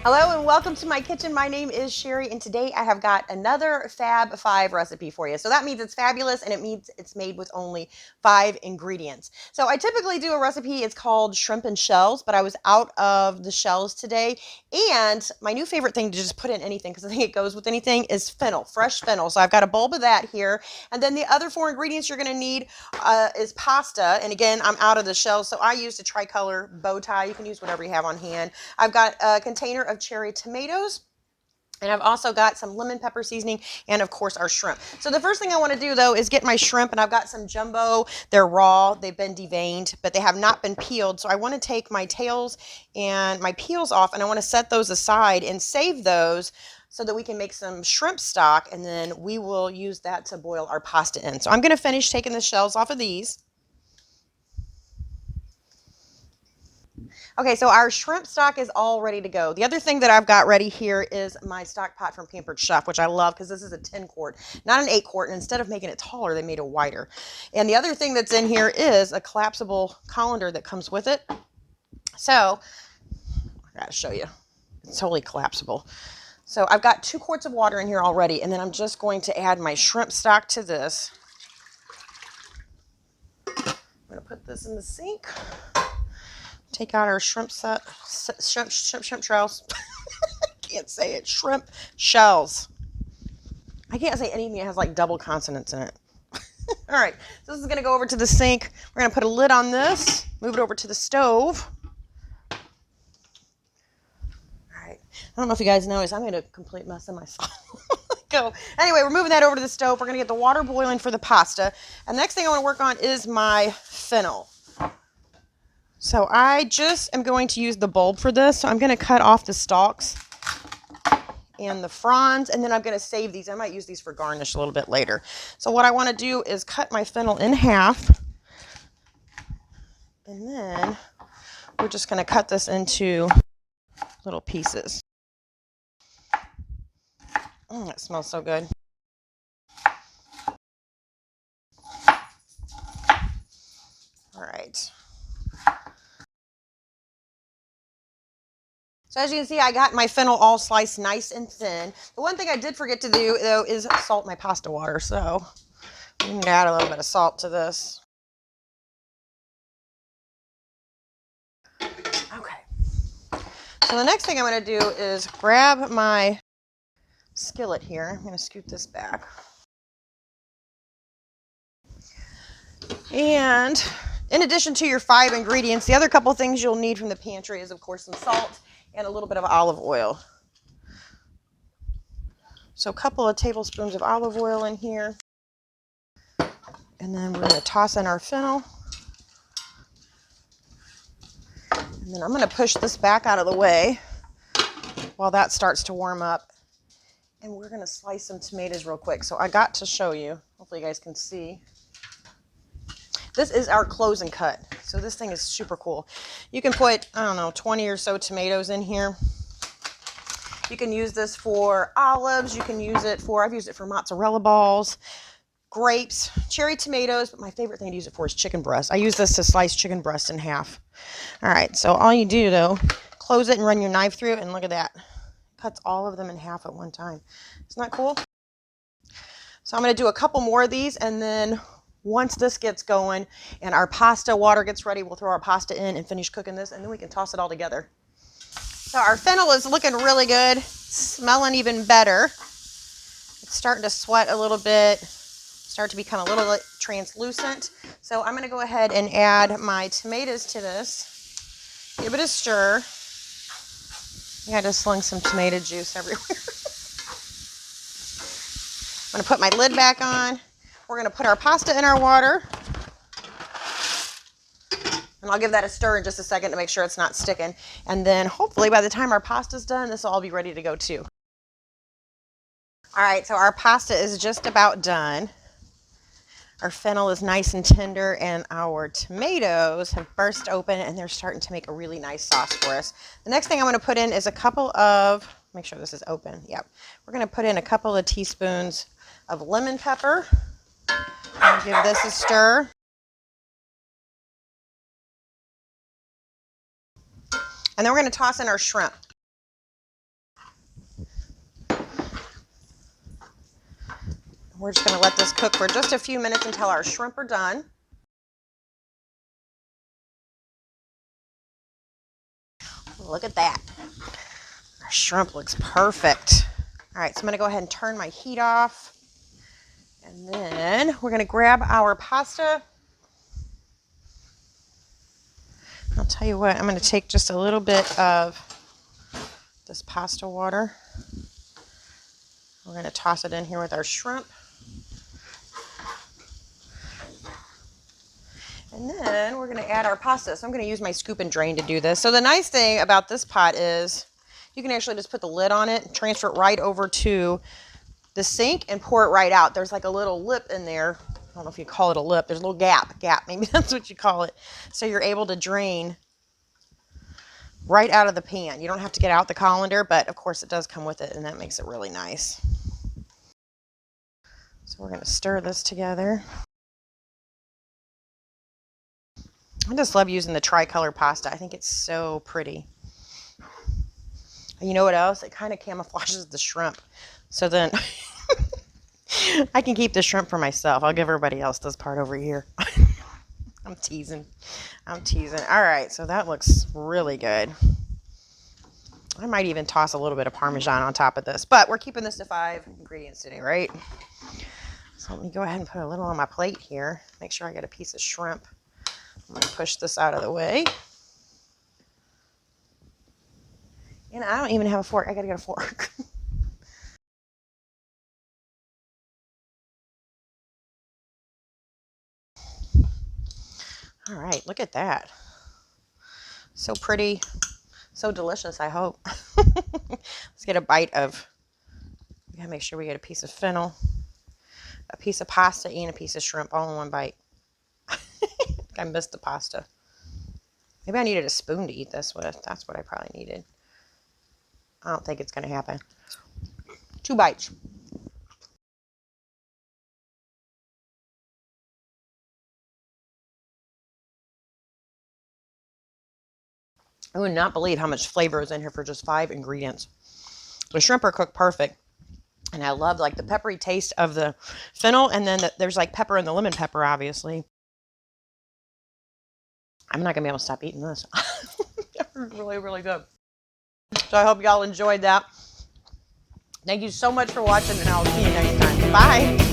Hello and welcome to my kitchen. My name is Sherry and today I have got another Fab 5 recipe for you. So that means it's fabulous and it means it's made with only 5 ingredients. So I typically do a recipe, it's called shrimp and shells, but I was out of the shells today. And my new favorite thing to just put in anything, because I think it goes with anything, is fennel, fresh fennel. So I've got a bulb of that here. And then the other 4 ingredients you're going to need is pasta. And again, I'm out of the shells, so I used a tricolor bow tie. You can use whatever you have on hand. I've got a container of cherry tomatoes, and I've also got some lemon pepper seasoning and of course our shrimp. So the first thing I want to do though is get my shrimp, and I've got some jumbo. They're raw, they've been deveined, but they have not been peeled. So I want to take my tails and my peels off, and I want to set those aside and save those so that we can make some shrimp stock, and then we will use that to boil our pasta in. So I'm going to finish taking the shells off of these. Okay, so our shrimp stock is all ready to go. The other thing that I've got ready here is my stock pot from Pampered Chef, which I love because this is a 10 quart, not an 8 quart. And instead of making it taller, they made it wider. And the other thing that's in here is a collapsible colander that comes with it. So I gotta show you. It's totally collapsible. So I've got 2 quarts of water in here already, and then I'm just going to add my shrimp stock to this. I'm gonna put this in the sink. Take out our shrimp shells. Can't say it. Shrimp shells. I can't say anything that has like double consonants in it. All right, so this is going to go over to the sink. We're going to put a lid on this, move it over to the stove. All right, I don't know if you guys noticed, I made a complete mess of myself. Go. Anyway, we're moving that over to the stove. We're going to get the water boiling for the pasta. And the next thing I want to work on is my fennel. So I just am going to use the bulb for this. So I'm going to cut off the stalks and the fronds, and then I'm going to save these. I might use these for garnish a little bit later. So what I want to do is cut my fennel in half, and then we're just going to cut this into little pieces. That smells so good. All right. So as you can see, I got my fennel all sliced nice and thin. The one thing I did forget to do, though, is salt my pasta water. So I'm going to add a little bit of salt to this. Okay. So the next thing I'm going to do is grab my skillet here. I'm going to scoot this back. And in addition to your 5 ingredients, the other couple things you'll need from the pantry is, of course, some salt and a little bit of olive oil. So a couple of tablespoons of olive oil in here. And then we're going to toss in our fennel. And then I'm going to push this back out of the way while that starts to warm up. And we're going to slice some tomatoes real quick. So I got to show you. Hopefully you guys can see. This is our close and cut. So this thing is super cool. You can put, I don't know, 20 or so tomatoes in here. You can use this for olives. You can use it for, I've used it for mozzarella balls, grapes, cherry tomatoes, but my favorite thing to use it for is chicken breast. I use this to slice chicken breast in half. All right, so all you do though, close it and run your knife through it, and look at that. It cuts all of them in half at one time. Isn't that cool? So I'm going to do a couple more of these, and then once this gets going and our pasta water gets ready, we'll throw our pasta in and finish cooking this, and then we can toss it all together. So our fennel is looking really good, smelling even better. It's starting to sweat a little bit, start to become a little translucent. So I'm going to go ahead and add my tomatoes to this. Give it a stir. Yeah, I just slung some tomato juice everywhere. I'm going to put my lid back on. We're going to put our pasta in our water. And I'll give that a stir in just a second to make sure it's not sticking. And then hopefully by the time our pasta's done, this will all be ready to go too. All right, so our pasta is just about done. Our fennel is nice and tender, and our tomatoes have burst open, and they're starting to make a really nice sauce for us. The next thing I'm going to put in is a couple of, make sure this is open. Yep. We're going to put in a couple of teaspoons of lemon pepper. I'll give this a stir. And then we're going to toss in our shrimp. We're just going to let this cook for just a few minutes until our shrimp are done. Look at that. Our shrimp looks perfect. All right, so I'm going to go ahead and turn my heat off. And then we're going to grab our pasta. I'll tell you what, I'm going to take just a little bit of this pasta water. We're going to toss it in here with our shrimp. And then we're going to add our pasta. So I'm going to use my scoop and drain to do this. So the nice thing about this pot is you can actually just put the lid on it, transfer it right over to the sink and pour it right out. There's like a little lip in there. I don't know if you call it a lip. There's a little gap, maybe that's what you call it. So you're able to drain right out of the pan. You don't have to get out the colander, but of course it does come with it, and that makes it really nice. So we're going to stir this together. I just love using the tricolor pasta. I think it's so pretty. And you know what else? It kind of camouflages the shrimp. So then I can keep the shrimp for myself. I'll give everybody else this part over here. I'm teasing. All right, so that looks really good. I might even toss a little bit of Parmesan on top of this, but we're keeping this to 5 ingredients today, right? So let me go ahead and put a little on my plate here. Make sure I get a piece of shrimp. I'm going to push this out of the way. And I don't even have a fork. I got to get a fork. All right, look at that. So pretty, so delicious, I hope. Let's get a bite of, we gotta make sure we get a piece of fennel, a piece of pasta, and a piece of shrimp all in one bite. I missed the pasta. Maybe I needed a spoon to eat this with. That's what I probably needed. I don't think it's going to happen. 2 bites. I would not believe how much flavor is in here for just 5 ingredients. The shrimp are cooked perfect. And I love like the peppery taste of the fennel. And then there's like pepper in the lemon pepper, obviously. I'm not going to be able to stop eating this. Really, really good. So I hope y'all enjoyed that. Thank you so much for watching, and I'll see you next time. Bye.